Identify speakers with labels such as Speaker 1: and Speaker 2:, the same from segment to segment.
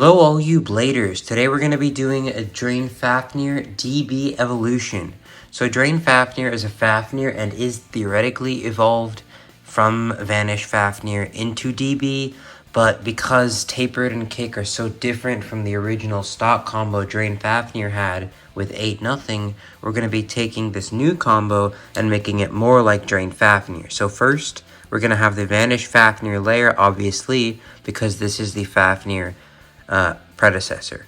Speaker 1: Hello all you bladers, today we're going to be doing a Drain Fafnir DB evolution. So Drain Fafnir is a Fafnir and is theoretically evolved from Vanish Fafnir into DB, but because Tapered and Kick are so different from the original stock combo Drain Fafnir had with 8-0, we're going to be taking this new combo and making it more like Drain Fafnir. So first, we're going to have the Vanish Fafnir layer, obviously, because this is the Fafnir predecessor.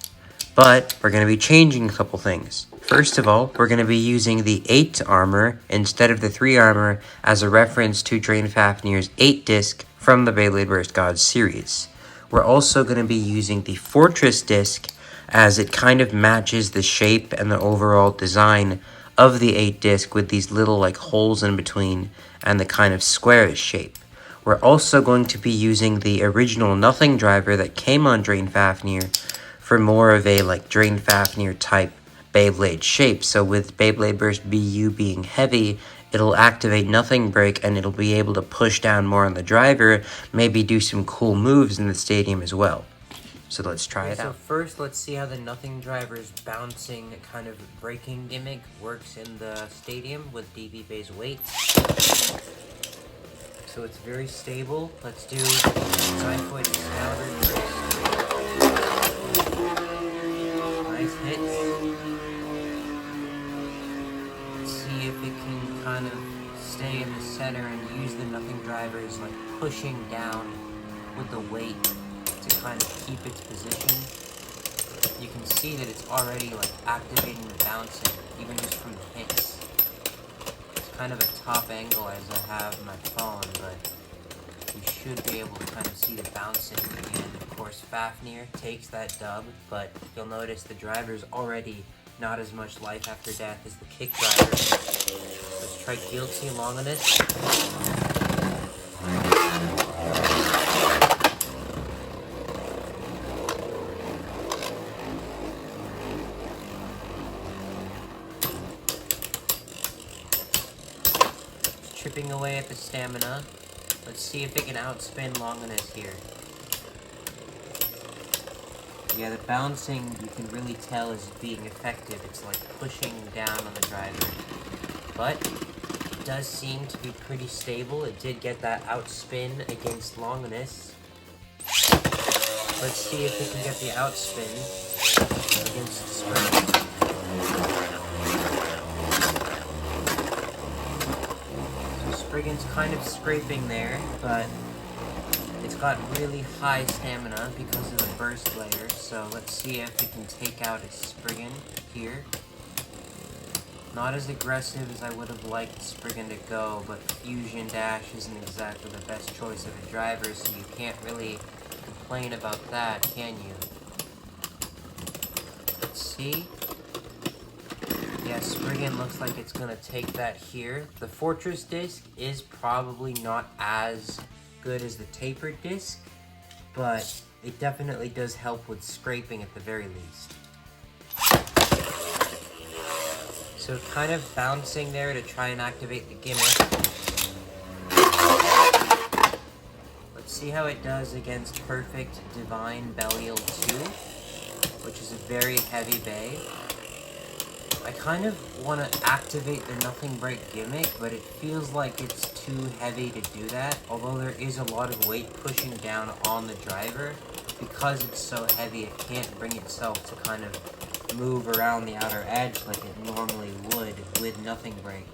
Speaker 1: But we're going to be changing a couple things. First of all, we're going to be using the 8 armor instead of the 3 armor as a reference to Drain Fafnir's 8 disc from the Beyblade Burst Gods series. We're also going to be using the Fortress disc as it kind of matches the shape and the overall design of the 8 disc with these little like holes in between and the kind of squarish shape. We're also going to be using the original Nothing driver that came on Drain Fafnir for more of a like Drain Fafnir type Beyblade shape. So with Beyblade Burst BU being heavy, it'll activate Nothing Break and it'll be able to push down more on the driver, maybe do some cool moves in the stadium as well. So let's try it out. So first, let's see how the Nothing driver's bouncing kind of braking gimmick works in the stadium with DB base weight. So it's very stable. Let's do 9-foot scouter first. Nice hits. Let's see if it can kind of stay in the center and use the Nothing drivers like pushing down with the weight to kind of keep its position. You can see that it's already like activating the bouncing, even just from hits. Kind of a top angle as I have my phone, but you should be able to kind of see the bouncing. And of course Fafnir takes that dub, but you'll notice the driver's already not as much life after death as the Kick driver. Let's try Guilty Longinus. Chipping away at the stamina. Let's see if it can outspin Longinus here. Yeah, the bouncing you can really tell is being effective. It's like pushing down on the driver. But it does seem to be pretty stable. It did get that outspin against Longinus. Let's see if it can get the outspin against Spring. Spriggan's kind of scraping there, but it's got really high stamina because of the burst layer, so let's see if it can take out its Spriggan here. Not as aggressive as I would have liked Spriggan to go, but Fusion Dash isn't exactly the best choice of a driver, so you can't really complain about that, can you? Let's see. Yeah, Spriggan looks like it's going to take that here. The Fortress disc is probably not as good as the Tapered disc, but it definitely does help with scraping at the very least. So kind of bouncing there to try and activate the gimmick. Let's see how it does against Perfect Divine Belial 2, which is a very heavy bay. I kind of want to activate the Nothing Break gimmick, but it feels like it's too heavy to do that. Although there is a lot of weight pushing down on the driver, because it's so heavy it can't bring itself to kind of move around the outer edge like it normally would with Nothing Break.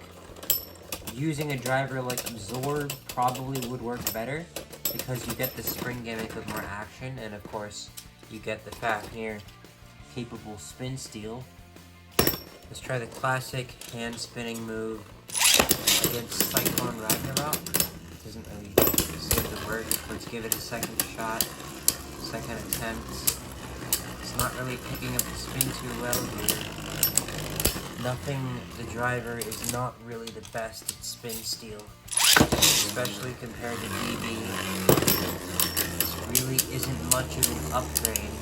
Speaker 1: Using a driver like Absorb probably would work better, because you get the Spring gimmick with more action, and of course you get the Fafnir capable spin steal. Let's try the classic hand-spinning move against Cyclone Ragnarok. It doesn't really seem to work. Let's give it a second shot, second attempt. It's not really picking up the spin too well here. Nothing, the driver, is not really the best at spin steal, especially compared to DB. This really isn't much of an upgrade,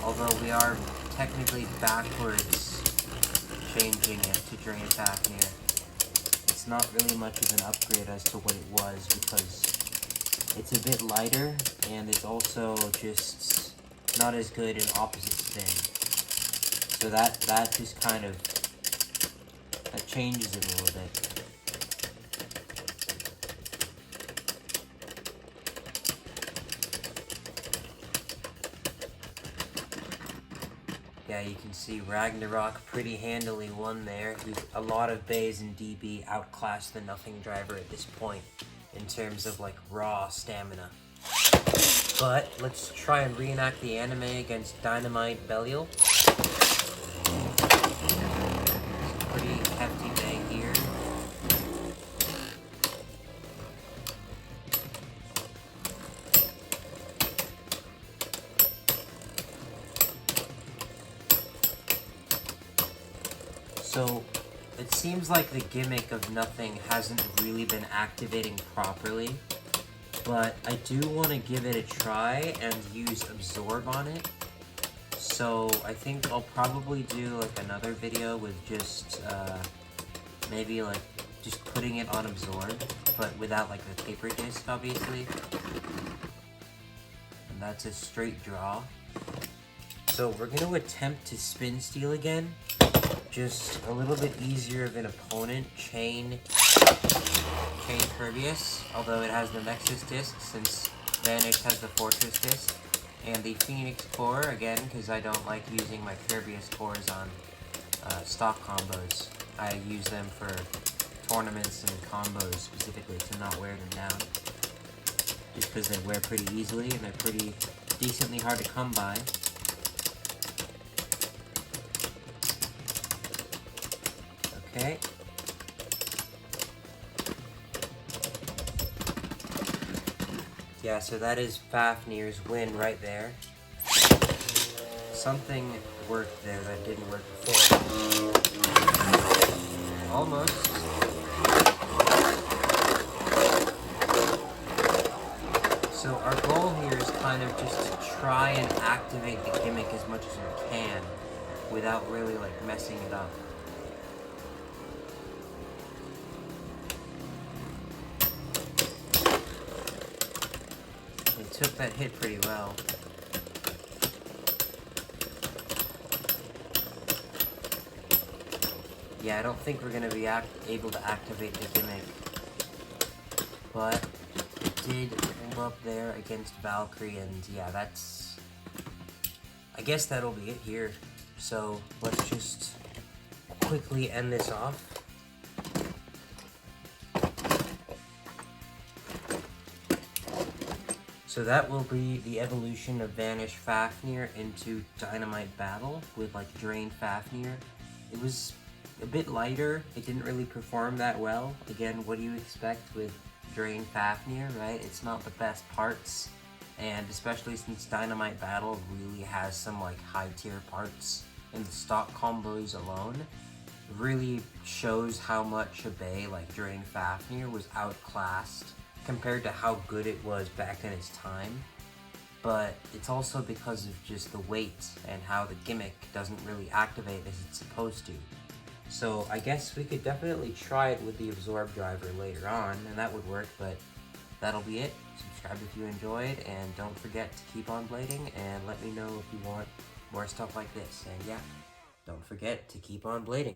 Speaker 1: although we are technically backwards changing it to Drain Fafnir. It's not really much of an upgrade as to what it was, because it's a bit lighter and it's also just not as good in opposite spin. So that just kind of, that changes it a little bit. Yeah, you can see Ragnarok pretty handily won there. A lot of bays in DB outclassed the Nothing Driver at this point in terms of like raw stamina. But let's try and reenact the anime against Dynamite Belial. Pretty hefty bay here. So it seems like the gimmick of Nothing hasn't really been activating properly, but I do want to give it a try and use Absorb on it. So I think I'll probably do like another video with just maybe like just putting it on Absorb, but without like the paper disc, obviously. And that's a straight draw. So we're going to attempt to Spin Steal again. Just a little bit easier of an opponent. Chain Kirbyus, although it has the Nexus disc since Vanish has the Fortress disc. And the Phoenix core, again, because I don't like using my Kirbyus cores on stock combos. I use them for tournaments and combos specifically to not wear them down. Just because they wear pretty easily and they're pretty decently hard to come by. Okay. Yeah, so that is Fafnir's win right there. Something worked there that didn't work before. Almost. So our goal here is kind of just to try and activate the gimmick as much as we can without really like messing it up. Took that hit pretty well. Yeah, I don't think we're going to be able to activate the gimmick, but it did hold up there against Valkyrie, and yeah, that's... I guess that'll be it here. So let's just quickly end this off. So that will be the evolution of Vanish Fafnir into Dynamite Battle with like Drain Fafnir. It was a bit lighter, it didn't really perform that well. Again, what do you expect with Drain Fafnir, right? It's not the best parts, and especially since Dynamite Battle really has some like high tier parts in the stock combos alone, really shows how much a bay like Drain Fafnir was outclassed compared to how good it was back in its time. But it's also because of just the weight and how the gimmick doesn't really activate as it's supposed to. So I guess we could definitely try it with the Absorb driver later on, and that would work, but that'll be it. Subscribe if you enjoyed, and don't forget to keep on blading, and let me know if you want more stuff like this. And yeah, don't forget to keep on blading.